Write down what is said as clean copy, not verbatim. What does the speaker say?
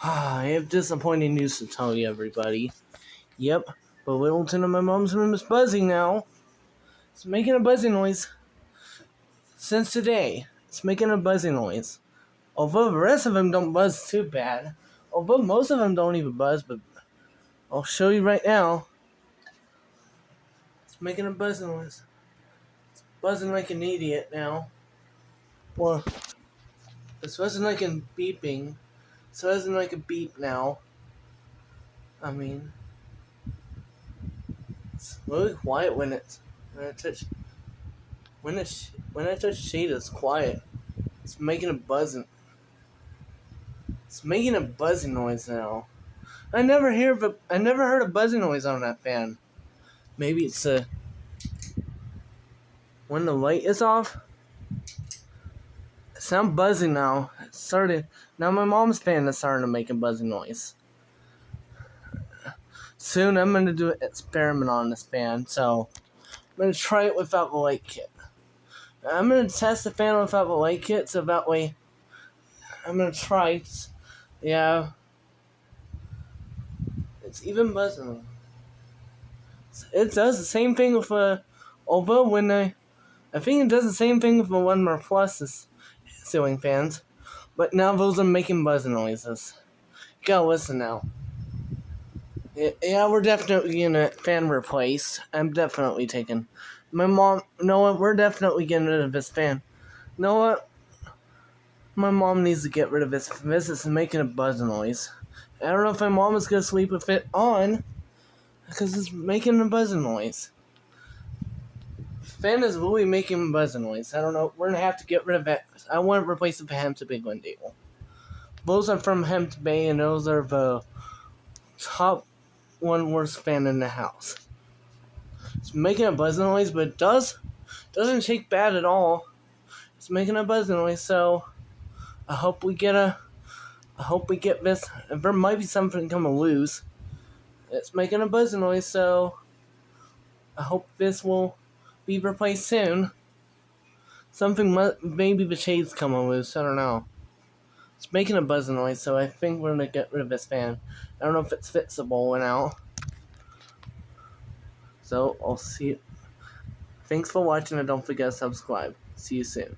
I have disappointing news to tell you, everybody. Yep, but Littleton in my mom's room is buzzing now. It's making a buzzing noise. Since today, it's making a buzzing noise. Although the rest of them don't buzz too bad. Although most of them don't even buzz, but I'll show you right now. It's making a buzzing noise. It's buzzing like an idiot now. Well, it's buzzing like a beeping. It's buzzing like a beep now. I mean, it's really quiet when I touch the shade. It's quiet. It's making a buzzing. It's making a buzzing noise now. I never heard a buzzing noise on that fan. Maybe it's when the light is off. It's not buzzing now. It started. Now my mom's fan is starting to make a buzzing noise. Soon I'm going to do an experiment on this fan, so I'm going to try it without the light kit. I'm going to test the fan without the light kit, so that way I'm going to try it. Yeah. It's even buzzing. It does the same thing with although when I think it does the same thing with the One Plus's ceiling fans, but now those are making buzzing noises. You gotta listen now. Yeah, we're definitely gonna fan replace. I'm definitely taking. My mom, Noah, we're definitely getting rid of this fan. Noah, my mom needs to get rid of this. This is making a buzzing noise. I don't know if my mom is gonna sleep with it on, because it's making a buzzing noise. Fan is really making a buzzing noise. I don't know. We're gonna have to get rid of it. I want to replace it with Hem to Big One Deal. Those are from Hem to Bay, and those are the top one worst fan in the house. It's making a buzzing noise, but it doesn't shake bad at all. It's making a buzzing noise, so I hope we get this. There might be something coming loose. It's making a buzzing noise, so I hope this will be replaced soon. Maybe the shade's coming loose. I don't know. It's making a buzzing noise, so I think we're gonna get rid of this fan. I don't know if it's fixable now. So I'll see you. Thanks for watching, and don't forget to subscribe. See you soon.